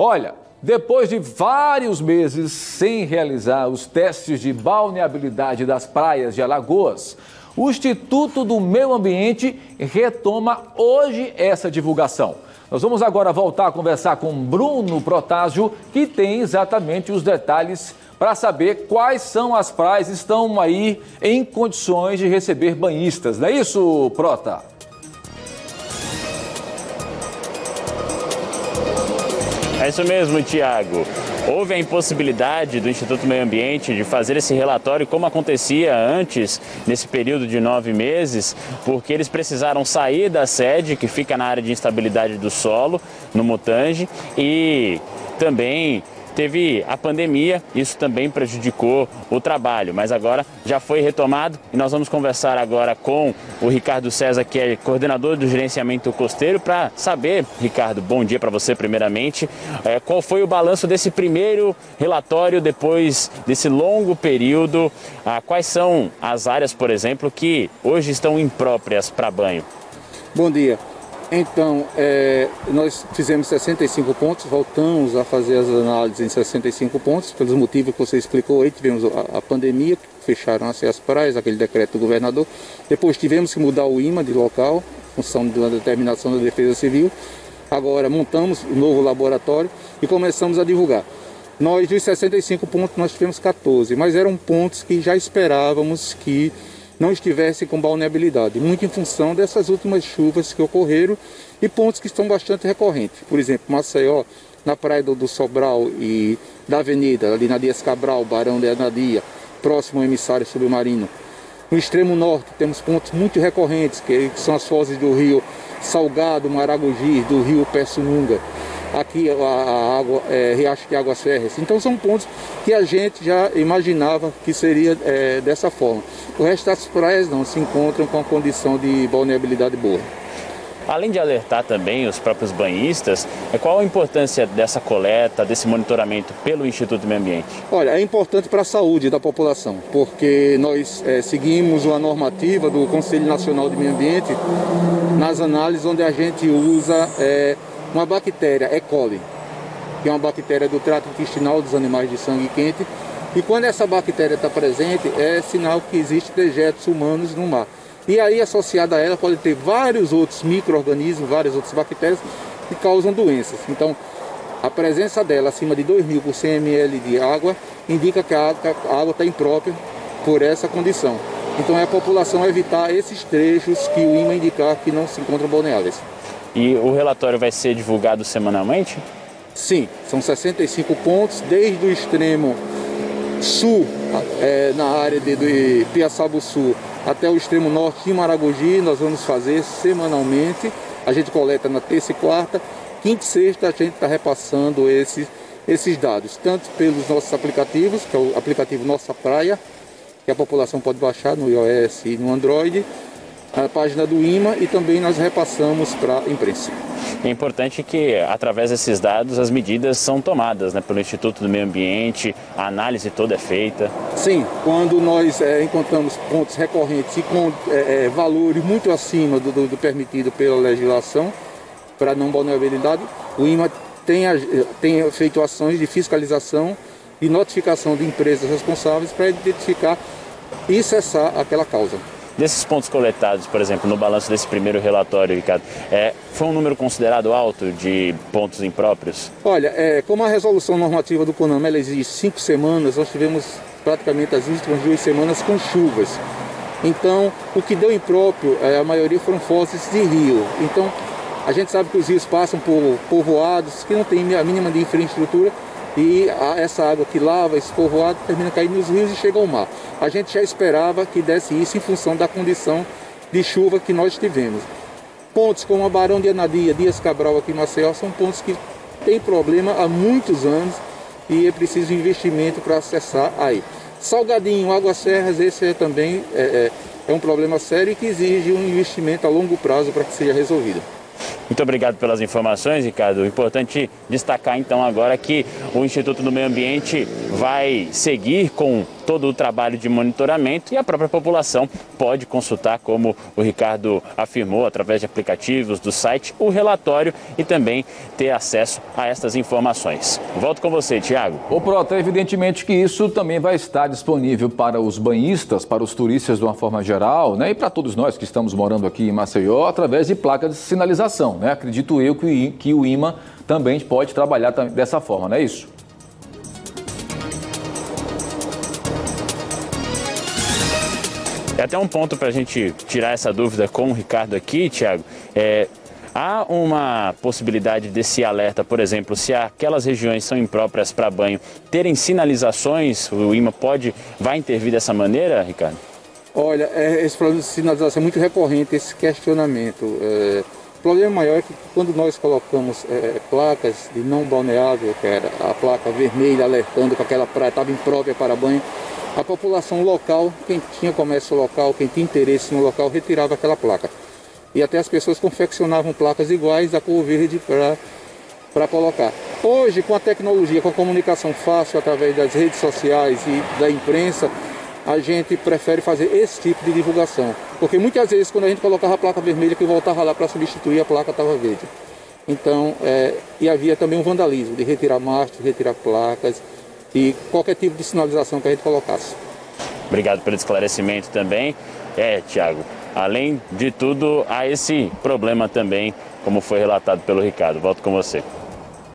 Olha, depois de vários meses sem realizar os testes de balneabilidade das praias de Alagoas, o Instituto do Meio Ambiente retoma hoje essa divulgação. Nós vamos agora voltar a conversar com Bruno Protásio, que tem exatamente os detalhes para saber quais são as praias que estão aí em condições de receber banhistas. Não é isso, Prota? É isso mesmo, Tiago. Houve a impossibilidade do Instituto do Meio Ambiente de fazer esse relatório como acontecia antes, nesse período de 9 meses, porque eles precisaram sair da sede, que fica na área de instabilidade do solo, no Mutange, e também teve a pandemia, isso também prejudicou o trabalho, mas agora já foi retomado e nós vamos conversar agora com o Ricardo César, que é coordenador do gerenciamento costeiro, para saber, Ricardo, bom dia para você primeiramente, qual foi o balanço desse primeiro relatório depois desse longo período, quais são as áreas, por exemplo, que hoje estão impróprias para banho? Bom dia. Então, nós fizemos 65 pontos, voltamos a fazer as análises em 65 pontos, pelos motivos que você explicou aí. Tivemos a pandemia, fecharam as praias, aquele decreto do governador. Depois tivemos que mudar o IMA de local, em função da determinação da Defesa Civil. Agora montamos um novo laboratório e começamos a divulgar. Nós, dos 65 pontos, nós tivemos 14, mas eram pontos que já esperávamos que não estivesse com balneabilidade, muito em função dessas últimas chuvas que ocorreram e pontos que estão bastante recorrentes. Por exemplo, Maceió, na praia do Sobral e da Avenida, ali na Dias Cabral, Barão de Anadia, próximo ao emissário submarino. No extremo norte temos pontos muito recorrentes, que são as fozes do rio Salgado, Maragogi, do rio Pessununga. Aqui a água, Riacho de Águas Férreas. Então são pontos que a gente já imaginava que seria dessa forma. O resto das praias não se encontram com a condição de balneabilidade boa. Além de alertar também os próprios banhistas, qual a importância dessa coleta, desse monitoramento pelo Instituto do Meio Ambiente? Olha, é importante para a saúde da população, porque nós seguimos uma normativa do Conselho Nacional de Meio Ambiente nas análises onde a gente usa uma bactéria, E. coli, que é uma bactéria do trato intestinal dos animais de sangue quente. E quando essa bactéria está presente, é sinal que existem dejetos humanos no mar. E aí, associada a ela, pode ter vários outros micro-organismos, várias outras bactérias que causam doenças. Então, a presença dela acima de 2.000 por 100 ml de água indica que a água está imprópria por essa condição. Então, é a população evitar esses trechos que o IMA indicar que não se encontram balneáveis. E o relatório vai ser divulgado semanalmente? Sim, são 65 pontos, desde o extremo sul, na área de Piaçabuçu, até o extremo norte de Maragogi. Nós vamos fazer semanalmente. A gente coleta na terça e quarta. Quinta e sexta a gente está repassando esses dados, tanto pelos nossos aplicativos, que é o aplicativo Nossa Praia, que a população pode baixar no iOS e no Android, a página do IMA, e também nós repassamos para a imprensa. É importante que, através desses dados, as medidas são tomadas, né, pelo Instituto do Meio Ambiente, a análise toda é feita. Sim, quando nós encontramos pontos recorrentes e com valores muito acima do permitido pela legislação para não balneabilidade, o IMA tem feito ações de fiscalização e notificação de empresas responsáveis para identificar e cessar aquela causa. Desses pontos coletados, por exemplo, no balanço desse primeiro relatório, Ricardo, foi um número considerado alto de pontos impróprios? Olha, como a resolução normativa do CONAMA ela exige 5 semanas, nós tivemos praticamente as últimas 2 semanas com chuvas. Então, o que deu impróprio, a maioria foram fozes de rio. Então, a gente sabe que os rios passam por povoados que não tem a mínima de infraestrutura, e essa água que lava esse povoado termina caindo nos rios e chega ao mar. A gente já esperava que desse isso em função da condição de chuva que nós tivemos. Pontos como a Barão de Anadia, Dias Cabral aqui em Maceió, são pontos que têm problema há muitos anos e é preciso investimento para acessar aí. Salgadinho, Águas Serras, esse também é um problema sério e que exige um investimento a longo prazo para que seja resolvido. Muito obrigado pelas informações, Ricardo. Importante destacar então agora que o Instituto do Meio Ambiente vai seguir com todo o trabalho de monitoramento e a própria população pode consultar, como o Ricardo afirmou, através de aplicativos do site, o relatório e também ter acesso a estas informações. Volto com você, Tiago. Ô Prota, evidentemente que isso também vai estar disponível para os banhistas, para os turistas de uma forma geral, né? E para todos nós que estamos morando aqui em Maceió, através de placas de sinalização, né? Acredito eu que o IMA também pode trabalhar dessa forma, não é isso? É até um ponto para a gente tirar essa dúvida com o Ricardo aqui, Tiago. Há uma possibilidade desse alerta, por exemplo, se aquelas regiões são impróprias para banho, terem sinalizações, o IMA vai intervir dessa maneira, Ricardo? Olha, esse problema de sinalização é muito recorrente, esse questionamento. O problema maior é que quando nós colocamos placas de não balneável, que era a placa vermelha alertando que aquela praia estava imprópria para banho, a população local, quem tinha comércio local, quem tinha interesse no local, retirava aquela placa. E até as pessoas confeccionavam placas iguais da cor verde para colocar. Hoje, com a tecnologia, com a comunicação fácil através das redes sociais e da imprensa, a gente prefere fazer esse tipo de divulgação. Porque muitas vezes, quando a gente colocava a placa vermelha, que voltava lá para substituir, a placa estava verde. Então, e havia também um vandalismo de retirar mastros, retirar placas e qualquer tipo de sinalização que a gente colocasse. Obrigado pelo esclarecimento também. Tiago, além de tudo, há esse problema também, como foi relatado pelo Ricardo. Volto com você.